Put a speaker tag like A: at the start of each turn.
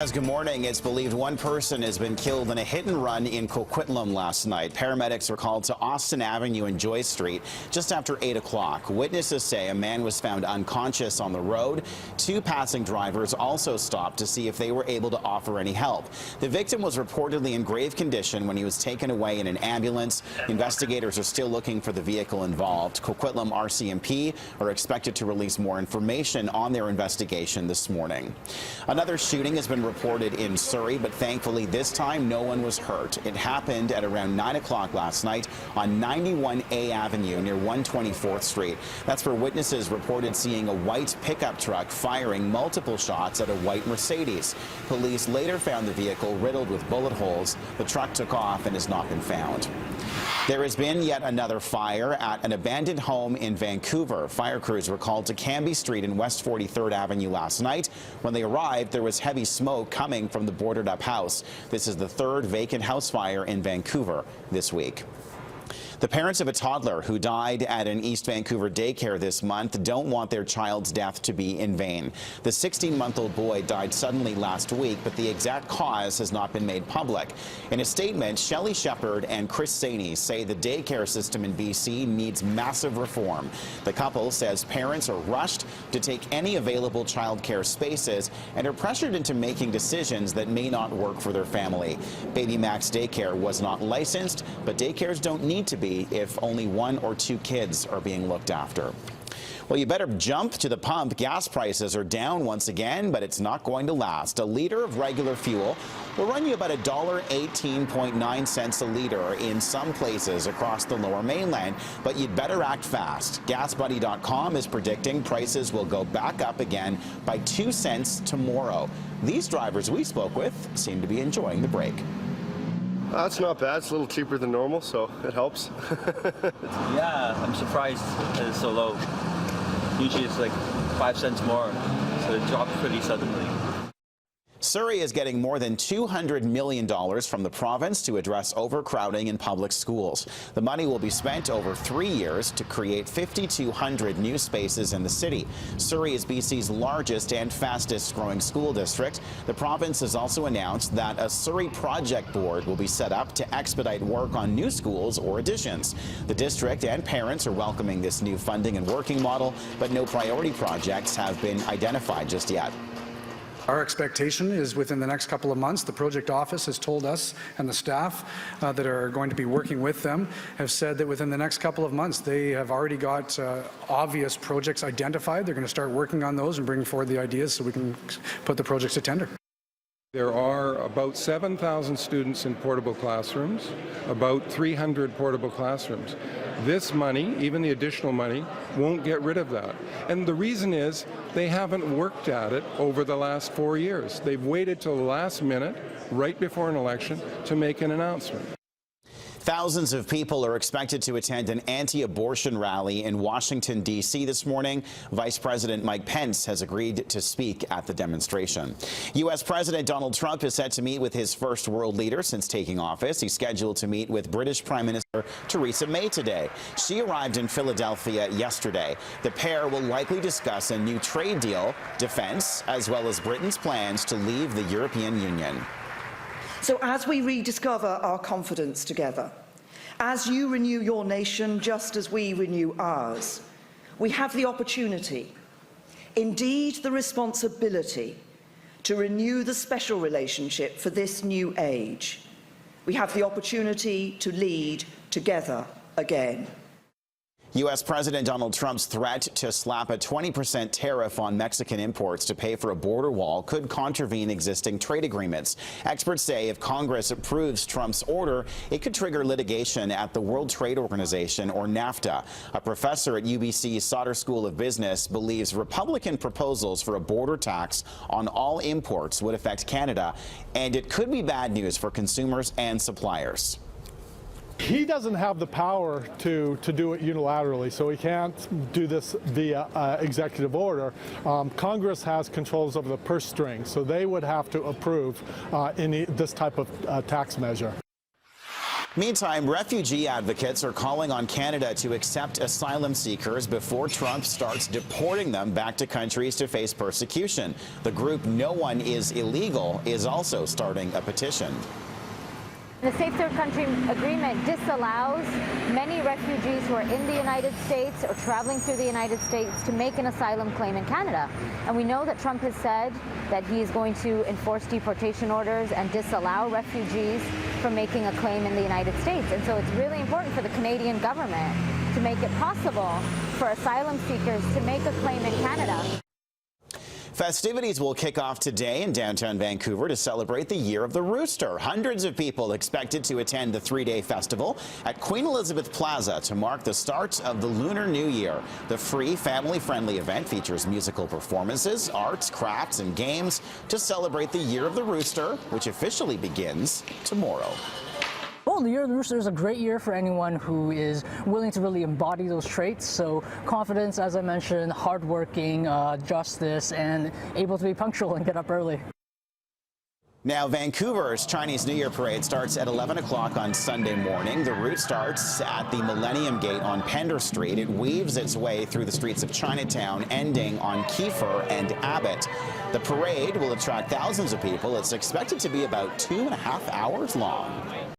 A: Good morning. It's believed one person has been killed in a hit and run in Coquitlam last night. Paramedics were called to Austin Avenue and Joyce Street just after 8 o'clock. Witnesses say a man was found unconscious on the road. Two passing drivers also stopped to see if they were able to offer any help. The victim was reportedly in grave condition when he was taken away in an ambulance. Investigators are still looking for the vehicle involved. Coquitlam RCMP are expected to release more information on their investigation this morning. Another shooting has been reported in Surrey, but thankfully this time no one was hurt. It happened at around 9 o'clock last night on 91A Avenue near 124th Street. That's where witnesses reported seeing a white pickup truck firing multiple shots at a white Mercedes. Police later found the vehicle riddled with bullet holes. The truck took off and has not been found. There has been yet another fire at an abandoned home in Vancouver. Fire crews were called to Cambie Street and West 43rd Avenue last night. When they arrived, there was heavy smoke coming from the boarded up house. This is the third vacant house fire in Vancouver this week. The parents of a toddler who died at an East Vancouver daycare this month don't want their child's death to be in vain. The 16-month-old boy died suddenly last week, but the exact cause has not been made public. In a statement, Shelley Shepherd and Chris Saney say the daycare system in BC needs massive reform. The couple says parents are rushed to take any available childcare spaces and are pressured into making decisions that may not work for their family. Baby Max Daycare was not licensed, but daycares don't need to be if only 1 or 2 kids are being looked after. Well, you better jump to the pump. Gas prices are down once again, but it's not going to last. A liter of regular fuel will run you about $1.18.9 a liter in some places across the Lower Mainland, but you'd better act fast. GasBuddy.com is predicting prices will go back up again by 2 cents tomorrow. These drivers we spoke with seem to be enjoying the break.
B: It's not bad. It's a little cheaper than normal, so it helps.
C: Yeah, I'm surprised that it's so low. Usually it's like 5 cents more, so it dropped pretty suddenly.
A: Surrey is getting more than $200 million from the province to address overcrowding in public schools. The money will be spent over 3 years to create 5,200 new spaces in the city. Surrey is BC's largest and fastest growing school district. The province has also announced that a Surrey Project Board will be set up to expedite work on new schools or additions. The district and parents are welcoming this new funding and working model, but no priority projects have been identified just yet.
D: Our expectation is within the next couple of months, the project office has told us, and the staff that are going to be working with them have said that within the next couple of months they have already got obvious projects identified. They're going to start working on those and bring forward the ideas so we can put the projects to tender.
E: There are about 7,000 students in portable classrooms, about 300 portable classrooms. This money, even the additional money, won't get rid of that. And the reason is they haven't worked at it over the last 4 years. They've waited till the last minute, right before an election, to make an announcement.
A: Thousands of people are expected to attend an anti-abortion rally in Washington, D.C. this morning. Vice President Mike Pence has agreed to speak at the demonstration. U.S. President Donald Trump is set to meet with his first world leader since taking office. He's scheduled to meet with British Prime Minister Theresa May today. She arrived in Philadelphia yesterday. The pair will likely discuss a new trade deal, defense, as well as Britain's plans to leave the European Union.
F: So as we rediscover our confidence together, as you renew your nation just as we renew ours, we have the opportunity, indeed the responsibility, to renew the special relationship for this new age. We have the opportunity to lead together again.
A: U.S. President Donald Trump's threat to slap a 20% tariff on Mexican imports to pay for a border wall could contravene existing trade agreements. Experts say if Congress approves Trump's order, it could trigger litigation at the World Trade Organization, or NAFTA. A professor at UBC's Sauder School of Business believes Republican proposals for a border tax on all imports would affect Canada, and it could be bad news for consumers and suppliers.
G: He doesn't have the power to do it unilaterally, so he can't do this via executive order. Congress has controls over the purse string, so they would have to approve this type of tax measure.
A: Meantime, refugee advocates are calling on Canada to accept asylum seekers before Trump starts deporting them back to countries to face persecution. The group No One Is Illegal is also starting a petition.
H: The Safe Third Country Agreement disallows many refugees who are in the United States or traveling through the United States to make an asylum claim in Canada. And we know that Trump has said that he is going to enforce deportation orders and disallow refugees from making a claim in the United States. And so it's really important for the Canadian government to make it possible for asylum seekers to make a claim in Canada.
A: Festivities will kick off today in downtown Vancouver to celebrate the Year of the Rooster. Hundreds of people expected to attend the three-day festival at Queen Elizabeth Plaza to mark the start of the Lunar New Year. The free, family-friendly event features musical performances, arts, crafts, and games to celebrate the Year of the Rooster, which officially begins tomorrow.
I: Well, the Year of the Rooster is a great year for anyone who is willing to really embody those traits. So confidence, as I mentioned, hardworking, justice, and able to be punctual and get up early.
A: Now, Vancouver's Chinese New Year parade starts at 11 o'clock on Sunday morning. The route starts at the Millennium Gate on Pender Street. It weaves its way through the streets of Chinatown, ending on Kiefer and Abbott. The parade will attract thousands of people. It's expected to be about 2.5 hours long.